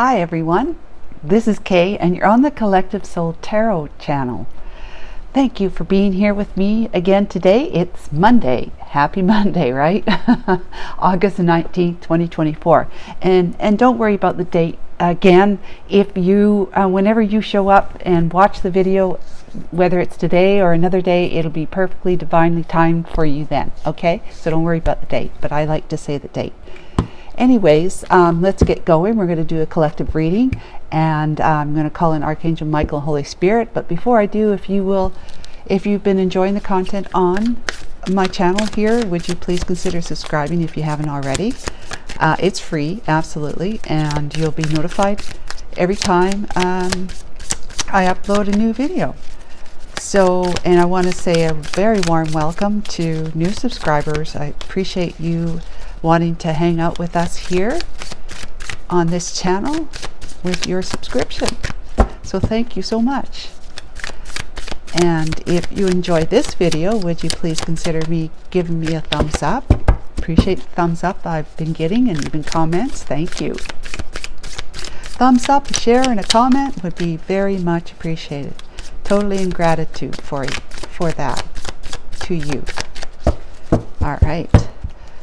Hi everyone, this is Kay and you're on the Collective Soul Tarot channel. Thank you for being here with me again today. It's Monday. Happy Monday, right? August 19th, 2024. And don't worry about the date. Again, if you, whenever you show up and watch the video, whether it's today or another day, it'll be perfectly divinely timed for you then, okay? So don't worry about the date, but I like to say the date. Anyways, let's get going. We're going to do a collective reading, and I'm going to call in Archangel Michael and Holy Spirit. But before I do, if you've been enjoying the content on my channel here, would you please consider subscribing if you haven't already? It's free, absolutely, and you'll be notified every time I upload a new video. So, and I want to say a very warm welcome to new subscribers. I appreciate you wanting to hang out with us here on this channel with your subscription. So thank you so much. And if you enjoyed this video, would you please consider giving me a thumbs up? Appreciate the thumbs up I've been getting and even comments. Thank you. Thumbs up, a share, and a comment would be very much appreciated. Totally in gratitude for that to you. All right.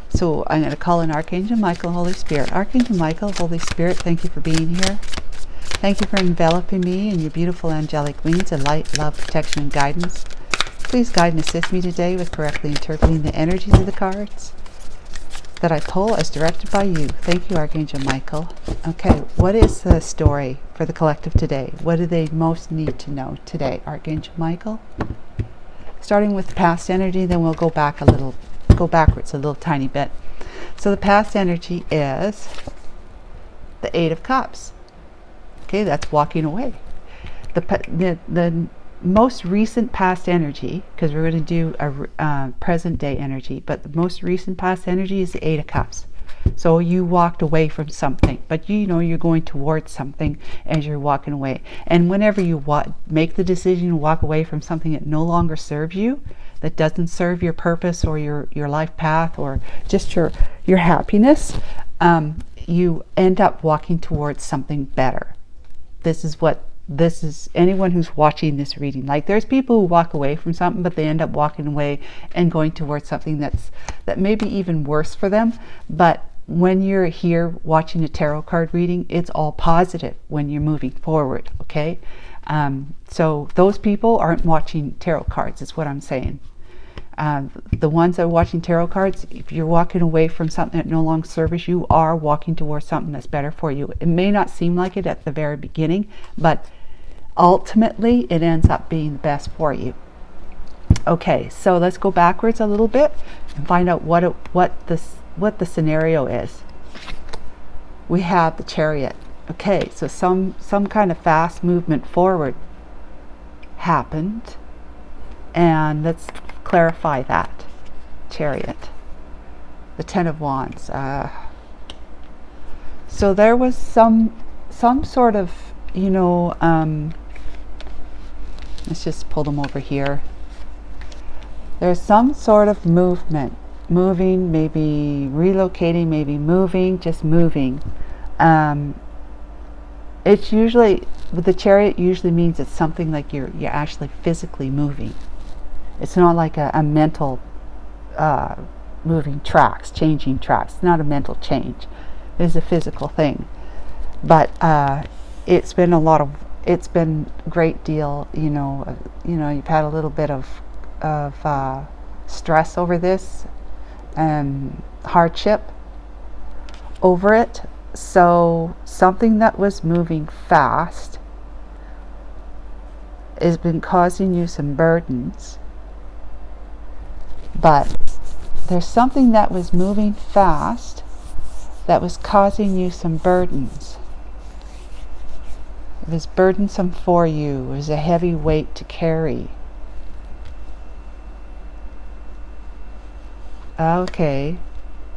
So I'm going to call in Archangel Michael, Holy Spirit. Archangel Michael, Holy Spirit, thank you for being here. Thank you for enveloping me in your beautiful angelic wings of light, love, protection, and guidance. Please guide and assist me today with correctly interpreting the energies of the cards that I pull as directed by you. Thank you, Archangel Michael. Okay, what is the story for the collective today? What do they most need to know today, Archangel Michael? Starting with the past energy, then we'll go backwards a little tiny bit. So the past energy is the Eight of Cups. Okay, that's walking away. The most recent past energy, because we're going to do a present day energy, but the most recent past energy is the Eight of Cups. So you walked away from something, but you know you're going towards something as you're walking away. And whenever you make the decision to walk away from something that no longer serves you, that doesn't serve your purpose or your life path or just your happiness, you end up walking towards something better. This is anyone who's watching this reading. Like, there's people who walk away from something, but they end up walking away and going towards something that may be even worse for them. But when you're here watching a tarot card reading, it's all positive when you're moving forward, okay? So those people aren't watching tarot cards, is what I'm saying. The ones that are watching tarot cards, if you're walking away from something that no longer serves you, are walking towards something that's better for you. It may not seem like it at the very beginning, but ultimately it ends up being the best for you. Okay, so let's go backwards a little bit and find out what the scenario is. We have the Chariot. Okay, so some kind of fast movement forward happened, and let's clarify that. Chariot, the Ten of Wands. So there was some sort of, let's just pull them over here. There's some sort of movement, moving, maybe relocating, maybe moving, just moving. It's usually, with the Chariot, usually means it's something like you're actually physically moving. It's not like a mental moving tracks, changing tracks. It's not a mental change. It's a physical thing. But it's been a great deal, you've had a little bit of stress over this and hardship over it. So something that was moving fast has been causing you some burdens. But there's something that was moving fast that was causing you some burdens. It was burdensome for you. It was a heavy weight to carry. Okay.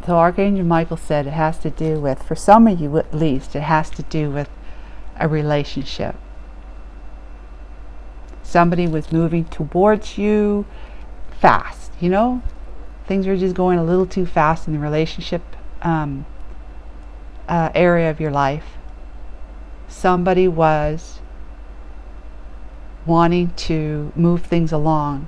So Archangel Michael said it has to do with, for some of you at least, it has to do with a relationship. Somebody was moving towards you fast. Things are just going a little too fast in the relationship area of your life. somebody was wanting to move things along,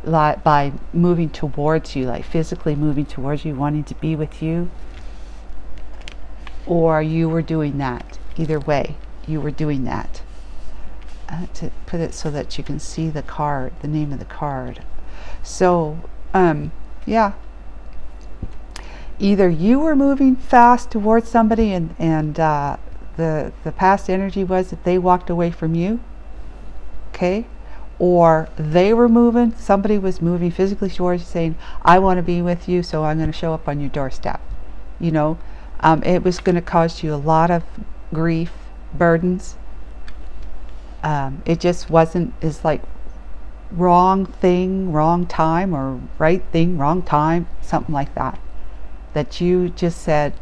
like by moving towards you, like physically moving towards you, wanting to be with you, or you were doing that. Either way, you were doing that. To put it so that you can see the card, the name of the card. So, yeah. Either you were moving fast towards somebody, and the past energy was that they walked away from you, okay? Or they were moving, somebody was moving physically towards you saying, I want to be with you, so I'm going to show up on your doorstep. You know, it was going to cause you a lot of grief, burdens. It just wasn't, it's like wrong thing, wrong time, or right thing, wrong time, something like that. That you just said,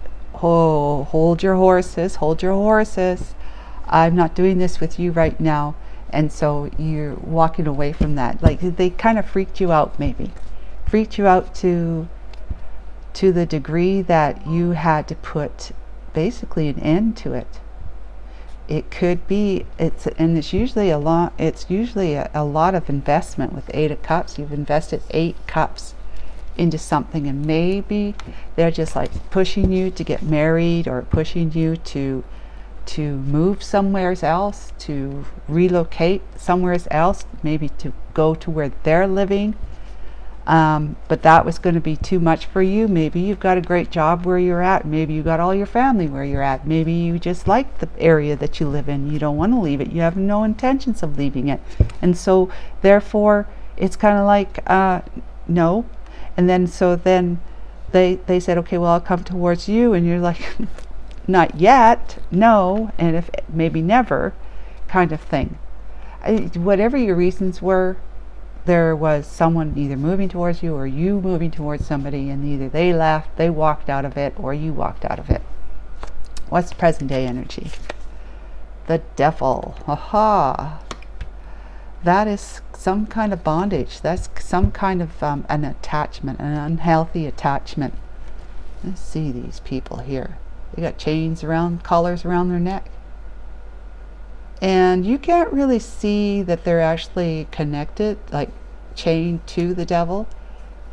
oh, hold your horses, hold your horses. I'm not doing this with you right now. And so you're walking away from that. Like they kind of freaked you out, maybe. Freaked you out to the degree that you had to put basically an end to it. It could be, it's usually a lot of investment with 8 of Cups. You've invested 8 cups into something, and maybe they're just like pushing you to get married, or pushing you to move somewhere else, to relocate somewhere else, maybe to go to where they're living. But that was going to be too much for you. Maybe you've got a great job where you're at. Maybe you got all your family where you're at. Maybe you just like the area that you live in. You don't want to leave it. You have no intentions of leaving it. And so therefore it's kind of like, no. And then they said, okay, well, I'll come towards you. And you're like, not yet, no, and if maybe never, kind of thing. Whatever your reasons were, there was someone either moving towards you or you moving towards somebody, and either they left, they walked out of it, or you walked out of it. What's present day energy? The Devil. Aha. That is some kind of bondage. That's some kind of an attachment, an unhealthy attachment. Let's see these people here. They got chains around, collars around their neck. And you can't really see that they're actually connected, like chained to the devil.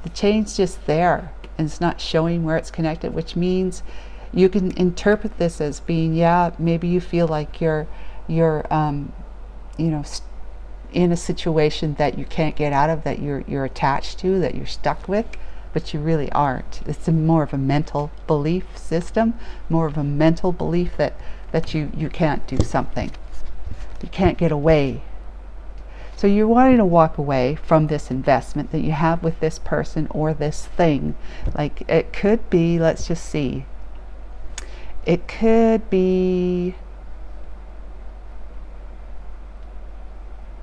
The chain's just there, and it's not showing where it's connected, which means you can interpret this as being, yeah, maybe you feel like you're you know, in a situation that you can't get out of, that you're attached to, that you're stuck with, but you really aren't. It's more of a mental belief system, more of a mental belief that you can't do something. You can't get away. So you're wanting to walk away from this investment that you have with this person or this thing. Like it could be, let's just see. It could be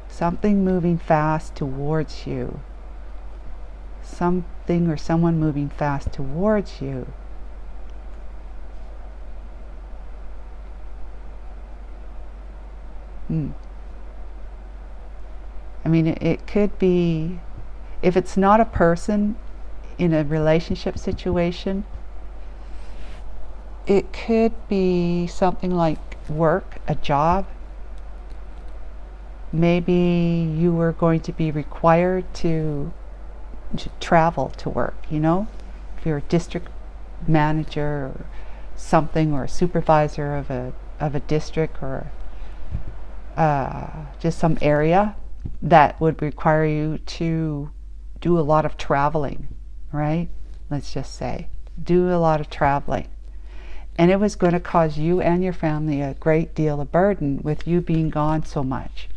something moving fast towards you. Something or someone moving fast towards you. I mean, it could be, if it's not a person in a relationship situation, it could be something like work, a job. Maybe you were going to be required to travel to work, you know? If you're a district manager or something, or a supervisor of a district, or just some area that would require you to do a lot of traveling, right? Let's just say, do a lot of traveling. And it was going to cause you and your family a great deal of burden with you being gone so much.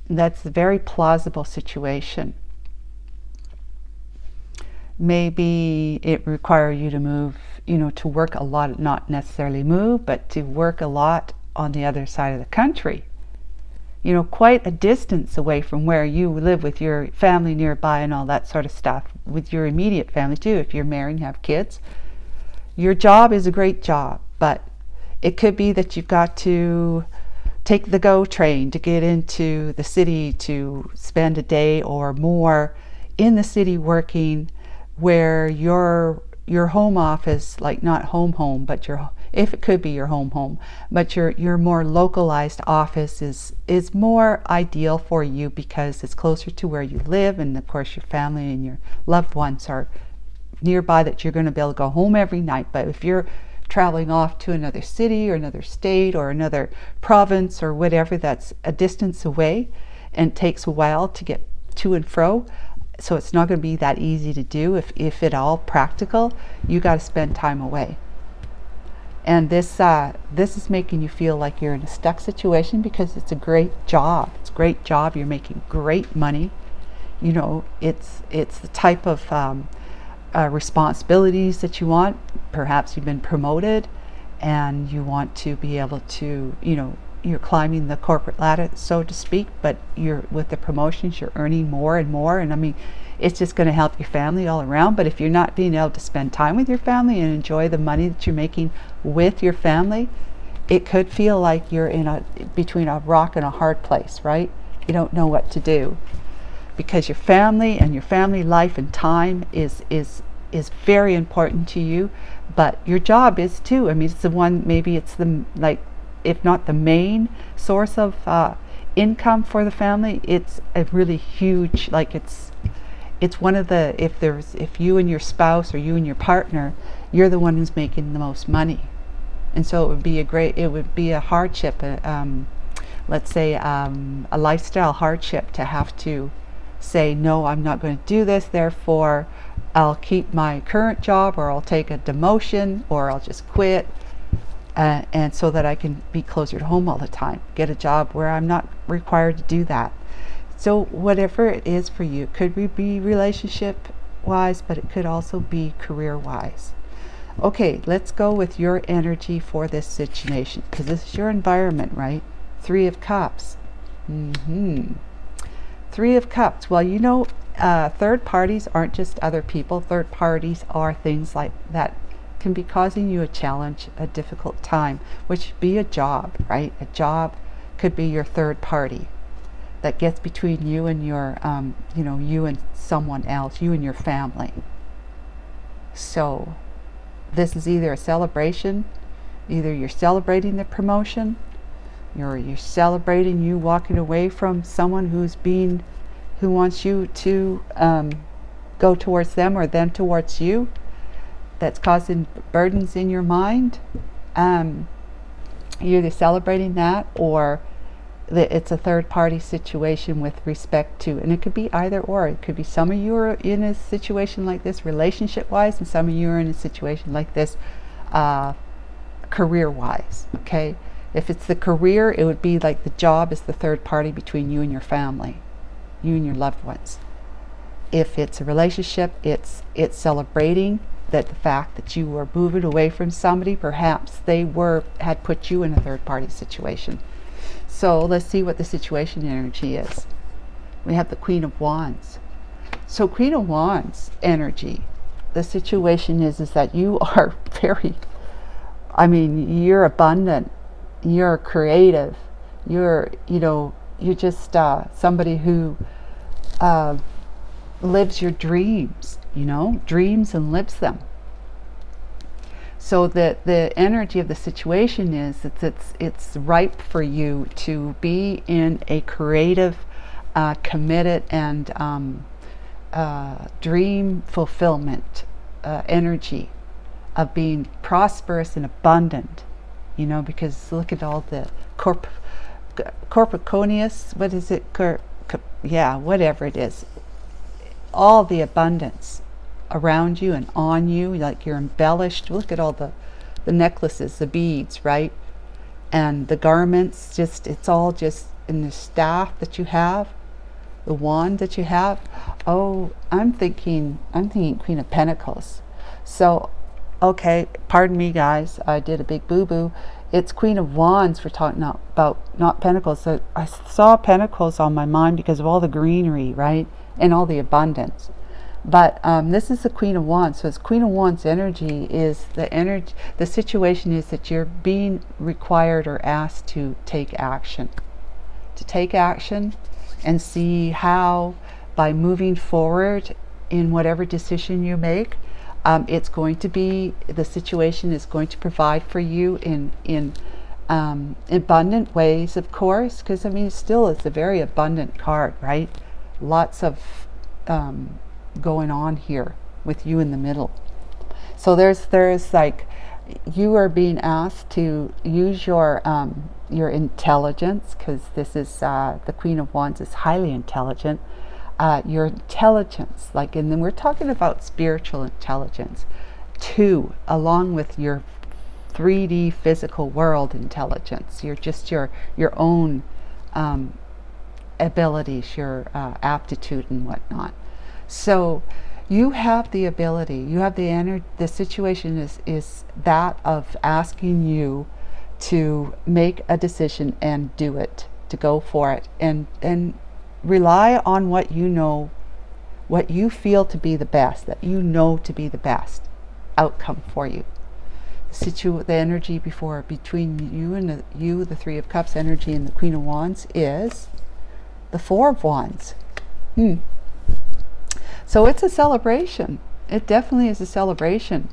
That's a very plausible situation. Maybe it require you to move, you know, to work a lot, not necessarily move, but to work a lot on the other side of the country. You know, quite a distance away from where you live with your family nearby and all that sort of stuff, with your immediate family too, if you're married and have kids. Your job is a great job, but it could be that you've got to take the GO train to get into the city to spend a day or more in the city working, where your home office, like not home, but if it could be your home, but your more localized office is more ideal for you because it's closer to where you live, and of course your family and your loved ones are nearby that you're going to be able to go home every night. But if you're traveling off to another city or another state or another province or whatever that's a distance away and takes a while to get to and fro, so it's not going to be that easy to do, if at all practical, you got to spend time away. And this is making you feel like you're in a stuck situation because it's a great job. It's a great job. You're making great money. You know, it's the type of responsibilities that you want. Perhaps you've been promoted and you want to be able to, you know, you're climbing the corporate ladder, so to speak, but you're with the promotions, you're earning more and more. And I mean, it's just going to help your family all around. But if you're not being able to spend time with your family and enjoy the money that you're making with your family, it could feel like you're in between a rock and a hard place, right? You don't know what to do, because your family and your family life and time is very important to you, but your job is too. I mean, it's the one, maybe it's the, like, if not the main source of income for the family, it's a really huge, like, it's one of the, if you and your spouse or you and your partner, you're the one who's making the most money. And so it would be a hardship, let's say a lifestyle hardship, to have to say, no, I'm not going to do this, therefore I'll keep my current job, or I'll take a demotion, or I'll just quit, and so that I can be closer to home all the time, get a job where I'm not required to do that. So whatever it is for you, it could be relationship wise, but it could also be career wise. Okay, let's go with your energy for this situation, because this is your environment, right? 3 of Cups. 3 of Cups. Well, you know, third parties aren't just other people. Third parties are things like that can be causing you a challenge, a difficult time, which would be a job, right? A job could be your third party that gets between you and your, you know, you and someone else, you and your family. So this is either a celebration, either you're celebrating the promotion, you're celebrating you walking away from someone who wants you to go towards them, or them towards you, that's causing burdens in your mind. You're either celebrating that, or it's a third party situation with respect to, and it could be either or. It could be some of you are in a situation like this relationship wise, and some of you are in a situation like this career wise. Okay, if it's the career, it would be like the job is the third party between you and your family, you and your loved ones. If it's a relationship, it's celebrating that the fact that you were moving away from somebody, perhaps they had put you in a third party situation. So let's see what the situation energy is. We have the Queen of Wands. So Queen of Wands energy, the situation is that you are very, I mean, you're abundant, you're creative, you're just somebody who lives your dreams, dreams and lives them. So that the energy of the situation is that it's ripe for you to be in a creative, committed, and dream fulfillment energy of being prosperous and abundant. Because look at all the corpiconius, what is it? Whatever it is, all the abundance around you and on you, like you're embellished. Look at all the necklaces, the beads, right? And the garments, it's all just in the staff that you have, the wand that you have. Oh, I'm thinking Queen of Pentacles. So, okay, pardon me guys, I did a big boo-boo. It's Queen of Wands we're talking about, not Pentacles. So I saw Pentacles on my mind because of all the greenery, right? And all the abundance. But this is the Queen of Wands. So it's Queen of Wands energy is the situation is that you're being required or asked to take action. To take action and see how, by moving forward in whatever decision you make, It's going to be, the situation is going to provide for you in abundant ways, of course, because I mean, it still is a very abundant card, right? Lots of going on here with you in the middle. So there's like, you are being asked to use your intelligence, because this is the Queen of Wands is highly intelligent. Your intelligence, like, and then we're talking about spiritual intelligence too, along with your 3D physical world intelligence. You're just your own abilities, your aptitude and whatnot. So you have the ability, you have the energy. The situation is that of asking you to make a decision and do it, to go for it, and rely on what you know, what you feel to be the best, that you know to be the best outcome for you. The energy between you and the Three of Cups energy and the Queen of Wands is the Four of Wands. So it's a celebration. It definitely is a celebration.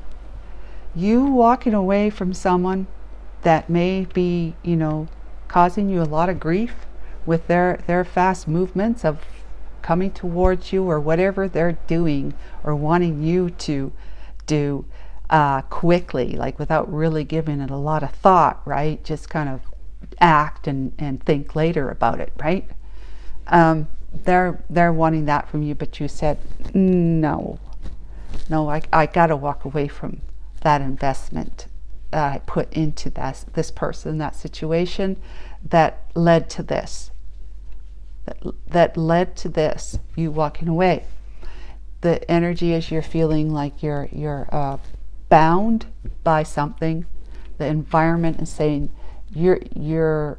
You walking away from someone that may be, you know, causing you a lot of grief with their fast movements of coming towards you, or whatever they're doing or wanting you to do quickly, like without really giving it a lot of thought, right? Just kind of act and think later about it, right? They're wanting that from you, but you said, no, I gotta walk away from that investment that I put into this person, that situation that led to this. That led to this, you walking away. The energy is you're feeling like you're bound by something. The environment is saying you're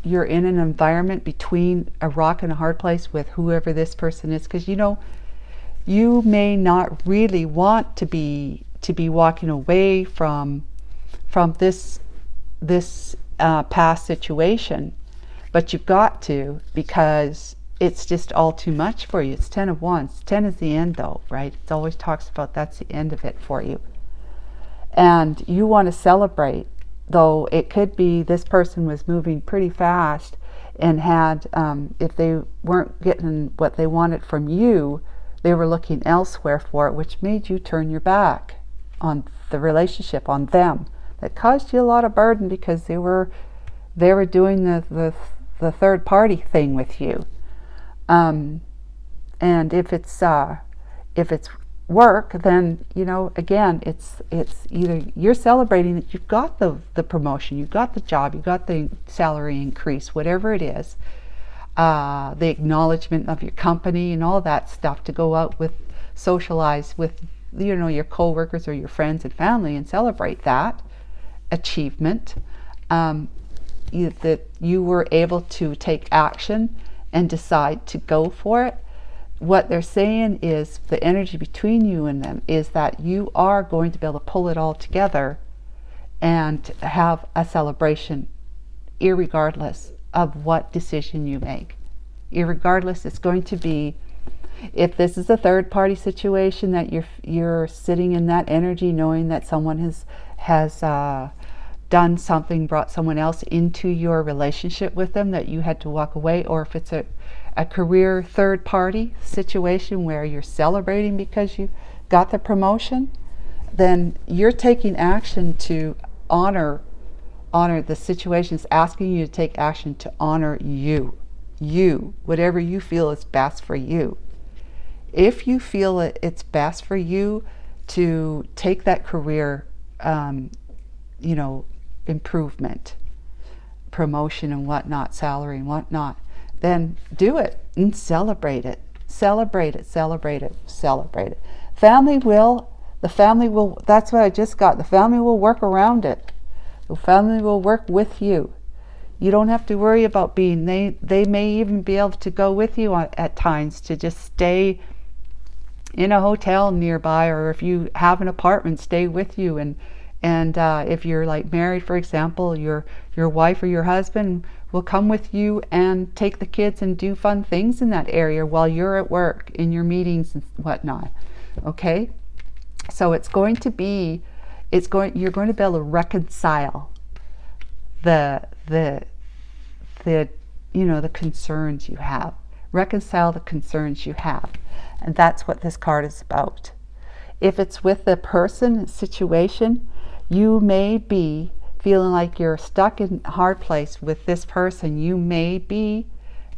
in an environment between a rock and a hard place with whoever this person is, because you know you may not really want to be walking away from this past situation. But you've got to, because it's just all too much for you. It's 10 of Wands. 10 is the end though, right? It always talks about that's the end of it for you. And you want to celebrate, though it could be this person was moving pretty fast and had, if they weren't getting what they wanted from you, they were looking elsewhere for it, which made you turn your back on the relationship, on them. That caused you a lot of burden, because they were doing the third party thing with you. And if it's work, then, you know, again, it's either you're celebrating that you've got the promotion, you've got the job, you've got the salary increase, whatever it is, the acknowledgement of your company and all that stuff, to go out with, socialize with, you know, your co-workers or your friends and family and celebrate that achievement. That you were able to take action and decide to go for it. What they're saying is the energy between you and them is that you are going to be able to pull it all together and have a celebration, irregardless of what decision you make. Irregardless, it's going to be, if this is a third party situation, that you're sitting in that energy knowing that someone has done something, brought someone else into your relationship with them, that you had to walk away, or if it's a career third party situation where you're celebrating because you got the promotion, then you're taking action to honor the situations, asking you to take action to honor you, whatever you feel is best for you. If you feel it's best for you to take that career, you know, improvement, promotion and whatnot, salary and whatnot, then do it and celebrate it. Celebrate it, celebrate it, celebrate it. The family will, that's what I just got. The family will work around it. The family will work with you. You don't have to worry about being, they may even be able to go with you at times, to just stay in a hotel nearby, or if you have an apartment, stay with you. And if you're like married, for example, your wife or your husband will come with you and take the kids and do fun things in that area while you're at work, in your meetings and whatnot. Okay? So it's going to be, you're going to be able to reconcile the concerns you have. Reconcile the concerns you have. And that's what this card is about. If it's with a person, situation, you may be feeling like you're stuck in a hard place with this person. You may be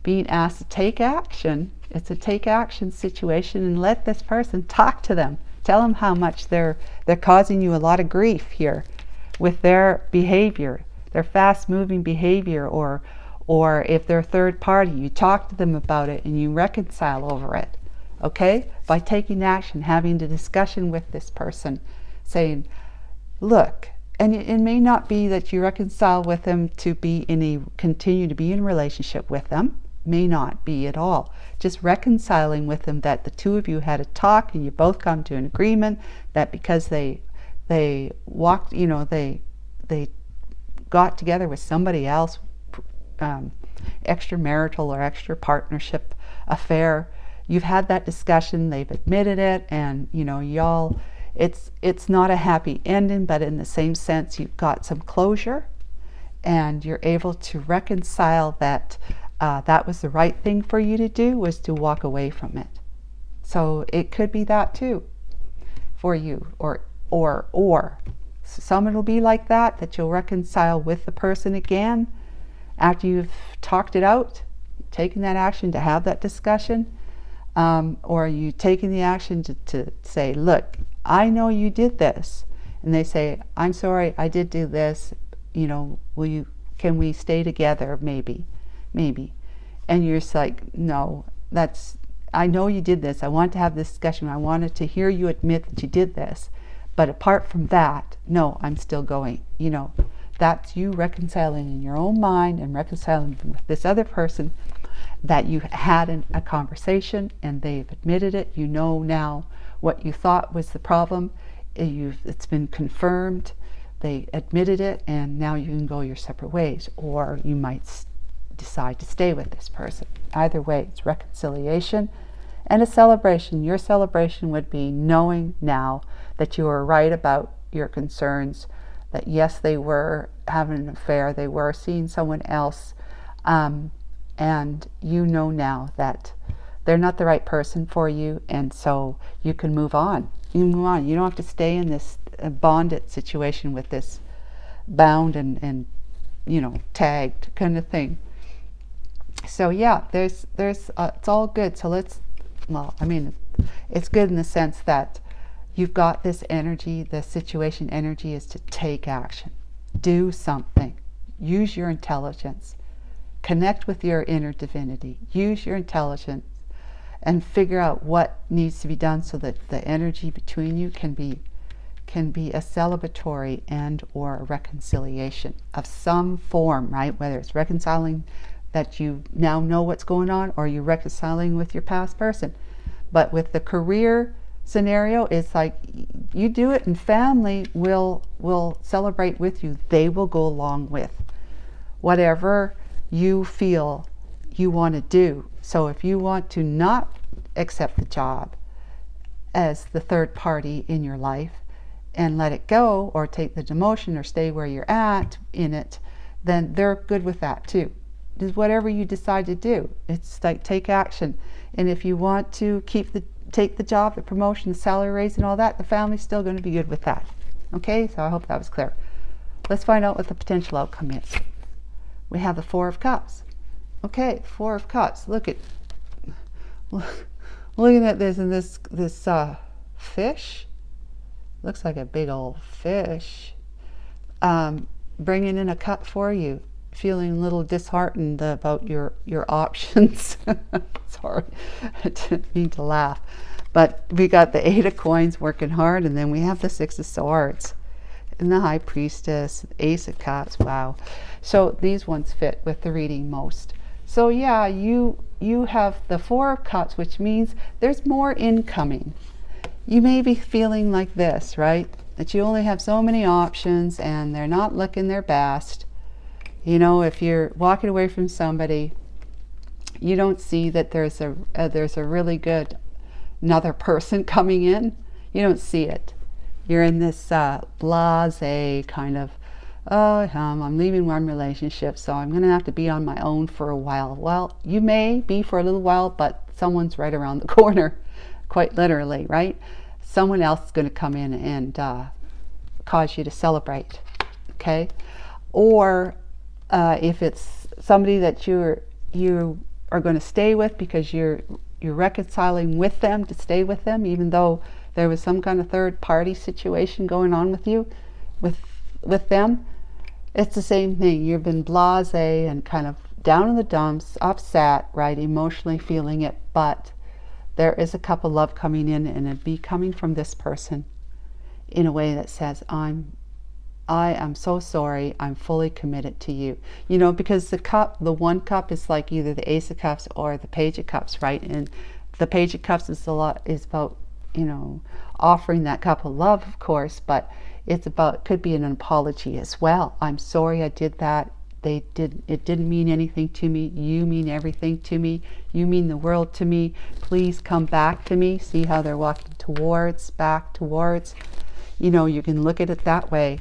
being asked to take action. It's a take action situation, and let this person talk to them. Tell them how much they're causing you a lot of grief here with their behavior, their fast moving behavior, or if they're third party, you talk to them about it and you reconcile over it. Okay? By taking action, having the discussion with this person, saying, look, and it may not be that you reconcile with them to continue to be in a relationship with them. May not be at all. Just reconciling with them that the two of you had a talk and you both come to an agreement that because they walked, they got together with somebody else, extramarital or extra partnership affair. You've had that discussion, they've admitted it, and y'all, it's not a happy ending, but in the same sense you've got some closure and you're able to reconcile that that was the right thing for you to do, was to walk away from it. So it could be that too for you, or some it'll be like that you'll reconcile with the person again after you've talked it out, taken that action to have that discussion, or you taking the action to say, look, I know you did this, and they say, I'm sorry, I did do this, can we stay together, maybe, and you're just like, no, I know you did this, I want to have this discussion, I wanted to hear you admit that you did this, but apart from that, no, I'm still going. That's you reconciling in your own mind and reconciling with this other person that you had a conversation and they've admitted it. You know now what you thought was the problem. It's been confirmed. They admitted it, and now you can go your separate ways, or you might decide to stay with this person. Either way, it's reconciliation and a celebration. Your celebration would be knowing now that you were right about your concerns, that yes, they were having an affair, they were seeing someone else, and you know now that they're not the right person for you, and so you can move on. You move on. You don't have to stay in this bonded situation with this bound and tagged kind of thing. So yeah, there's it's all good. So it's good in the sense that you've got this energy. The situation energy is to take action, do something, use your intelligence, connect with your inner divinity, use your intelligence, and figure out what needs to be done so that the energy between you can be a celebratory and or a reconciliation of some form, right? Whether it's reconciling that you now know what's going on, or you're reconciling with your past person. But with the career scenario, it's like you do it and family will celebrate with you. They will go along with whatever you feel you want to do. So if you want to not accept the job as the third party in your life and let it go, or take the demotion, or stay where you're at in it, then they're good with that too. Just whatever you decide to do, it's like take action. And if you want to take the job, the promotion, the salary raise and all that, the family's still going to be good with that. Okay, so I hope that was clear. Let's find out what the potential outcome is. We have the Four of Cups. Okay, Four of Cups. Looking at this, and this fish looks like a big old fish, bringing in a cup for you, feeling a little disheartened about your options. Sorry, I didn't mean to laugh, but we got the Eight of Coins working hard, and then we have the Six of Swords and the High Priestess, Ace of Cups. Wow, so these ones fit with the reading most. So yeah, you have the Four of Cups, which means there's more incoming. You may be feeling like this, right? That you only have so many options and they're not looking their best. If you're walking away from somebody, you don't see that there's a really good another person coming in. You don't see it. you're in this blasé kind of, oh, I'm leaving one relationship, so I'm going to have to be on my own for a while. Well, you may be for a little while, but someone's right around the corner, quite literally, right? Someone else is going to come in and cause you to celebrate, okay? Or if it's somebody that you are going to stay with because you're reconciling with them to stay with them, even though there was some kind of third party situation going on with you, with them, it's the same thing. You've been blasé and kind of down in the dumps, upset, right? Emotionally feeling it, but there is a cup of love coming in, and it'd be coming from this person in a way that says, I am so sorry, I'm fully committed to you. You know, because the one cup is like either the Ace of Cups or the Page of Cups, right? And the Page of Cups is about, you know, offering that cup of love, of course, but it could be an apology as well. I'm sorry I did that. It didn't mean anything to me. You mean everything to me. You mean the world to me. Please come back to me. See how they're walking back towards. You know, you can look at it that way.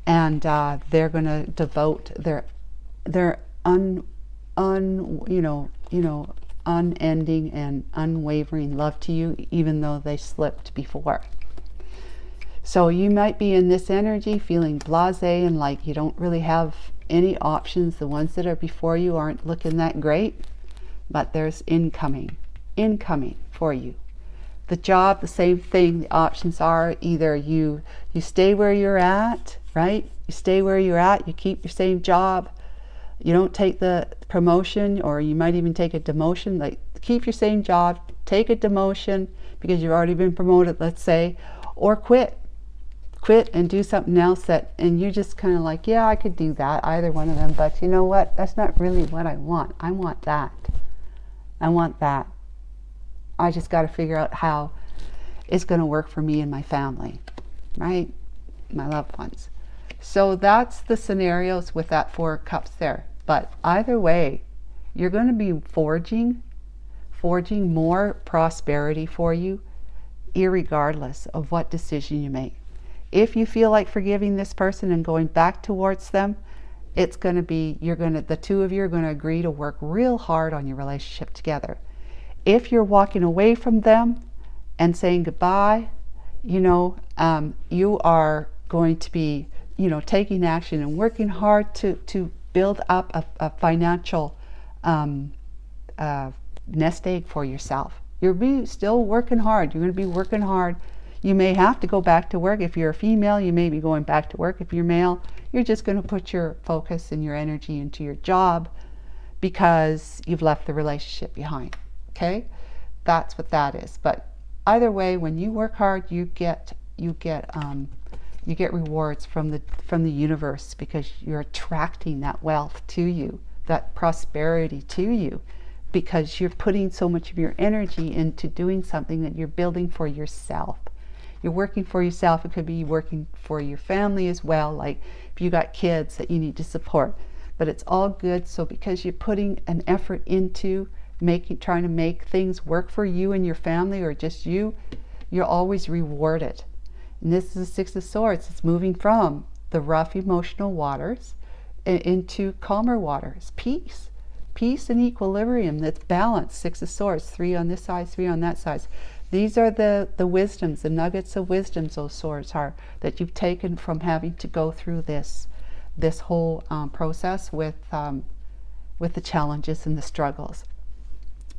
And they're going to devote their unending and unwavering love to you, even though they slipped before. So you might be in this energy feeling blasé and like you don't really have any options. The ones that are before you aren't looking that great, but there's incoming for you. The job, the same thing. The options are either you stay where you're at, right? You stay where you're at, you keep your same job, you don't take the promotion, or you might even take a demotion. Like, keep your same job, take a demotion because you've already been promoted, let's say, or quit and do something else and you're just kind of like, yeah, I could do that, either one of them, but you know what, that's not really what I want. I want that. I just got to figure out how it's going to work for me and my family, right? My loved ones. So that's the scenarios with that Four of Cups there. But either way, you're going to be forging more prosperity for you, irregardless of what decision you make. If you feel like forgiving this person and going back towards them, it's going to be, the two of you are going to agree to work real hard on your relationship together. If you're walking away from them and saying goodbye, you are going to be, taking action and working hard to build up a financial nest egg for yourself. You're still working hard. You're going to be working hard. You may have to go back to work. If you're a female, you may be going back to work. If you're male, you're just going to put your focus and your energy into your job because you've left the relationship behind. Okay? That's what that is. But either way, when you work hard, you get rewards from the universe because you're attracting that wealth to you, that prosperity to you, because you're putting so much of your energy into doing something that you're building for yourself. You're working for yourself. It could be working for your family as well, like if you got kids that you need to support. But it's all good. So because you're putting an effort into trying to make things work for you and your family, or just you, you're always rewarded. And this is the Six of Swords. It's moving from the rough emotional waters into calmer waters. Peace and equilibrium. That's balance. Six of Swords. 3 on this side, 3 on that side. These are the wisdoms, the nuggets of wisdom, those swords are, that you've taken from having to go through this whole process with the challenges and the struggles.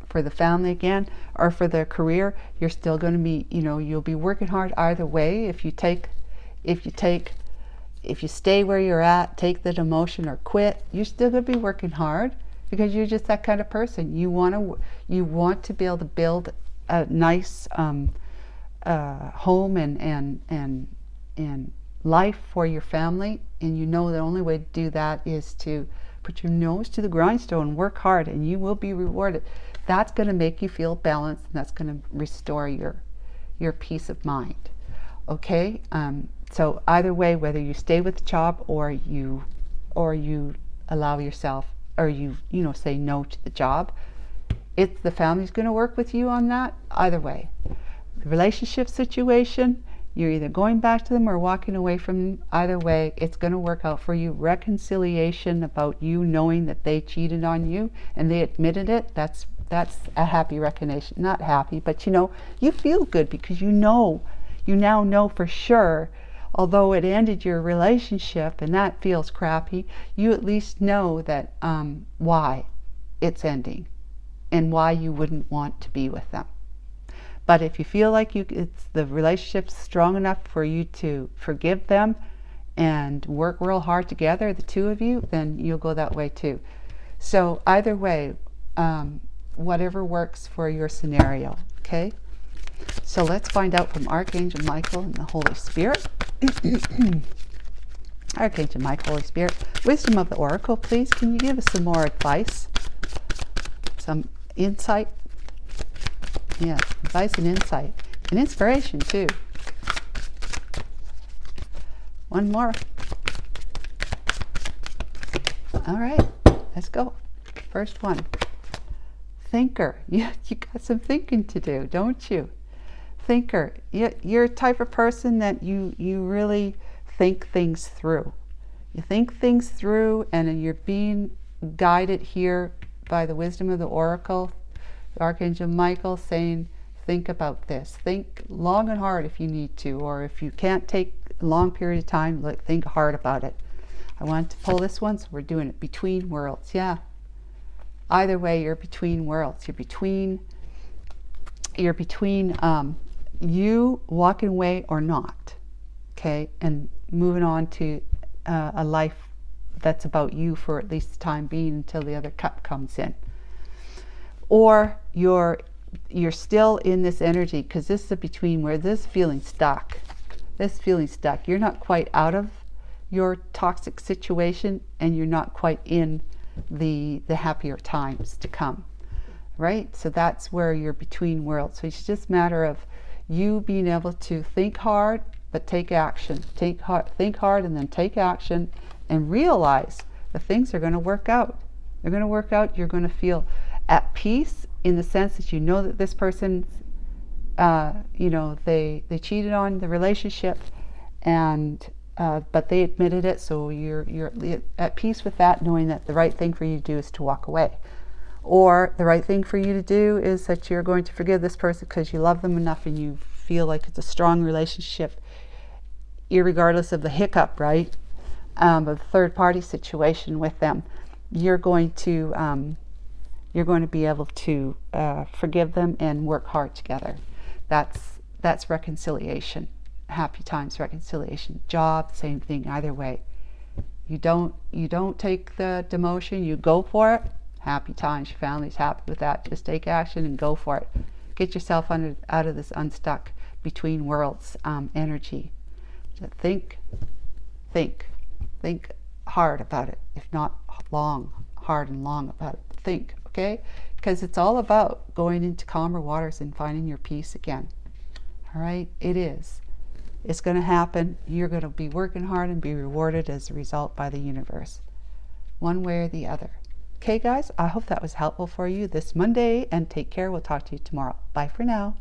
For the family again, or for the career, you're still going to be, you'll be working hard either way. If you stay where you're at, take the demotion or quit, you're still going to be working hard because you're just that kind of person. You want to be able to build a nice home and life for your family, and you know the only way to do that is to put your nose to the grindstone, work hard, and you will be rewarded. That's going to make you feel balanced, and that's going to restore your peace of mind. Okay, so either way, whether you stay with the job or you allow yourself, or you say no to the job, the family's going to work with you on that. Either way, the relationship situation, You're either going back to them or walking away from them. Either way, it's going to work out for you. Reconciliation about you knowing that they cheated on you and they admitted it, that's a happy recognition. Not happy, but you know, you feel good because you now know for sure, although it ended your relationship and that feels crappy, you at least know that why it's ending and why you wouldn't want to be with them. But if you feel like the relationship's strong enough for you to forgive them and work real hard together, the two of you, then you'll go that way too. So either way, whatever works for your scenario, okay? So let's find out from Archangel Michael and the Holy Spirit. Archangel Michael, Holy Spirit, wisdom of the Oracle, please. Can you give us some more advice? Some insight? Yeah, advice and insight. And inspiration, too. One more. All right, let's go. First one. Thinker. You got some thinking to do, don't you? Thinker. You're a type of person that you really think things through. You think things through, and you're being guided here by the wisdom of the Oracle, Archangel Michael, saying, think about this. Think long and hard if you need to, or if you can't take a long period of time, think hard about it. I want to pull this one, so we're doing it between worlds. Yeah. Either way, you're between worlds. You're between you walking away or not, okay, and moving on to a life that's about you for at least the time being until the other cup comes in. Or you're still in this energy, because this is a between where this feeling stuck. You're not quite out of your toxic situation, and you're not quite in the happier times to come, right? So that's where you're between worlds. So it's just a matter of you being able to think hard but take action. Think hard and then take action, and realize that things are going to work out. They're going to work out. You're going to feel at peace in the sense that you know that this person, they cheated on the relationship, and but they admitted it, so you're at peace with that, knowing that the right thing for you to do is to walk away. Or the right thing for you to do is that you're going to forgive this person because you love them enough and you feel like it's a strong relationship, irregardless of the hiccup, right? Of the third party situation with them. You're going to be able to forgive them and work hard together. That's reconciliation. Happy times, reconciliation. Job, same thing. Either way, you don't take the demotion. You go for it. Happy times. Your family's happy with that. Just take action and go for it. Get yourself out of this unstuck between worlds energy. So think hard about it. If not hard and long about it. Think, okay? Because it's all about going into calmer waters and finding your peace again. All right? It is. It's going to happen. You're going to be working hard and be rewarded as a result by the universe, one way or the other. Okay, guys, I hope that was helpful for you this Monday, and take care. We'll talk to you tomorrow. Bye for now.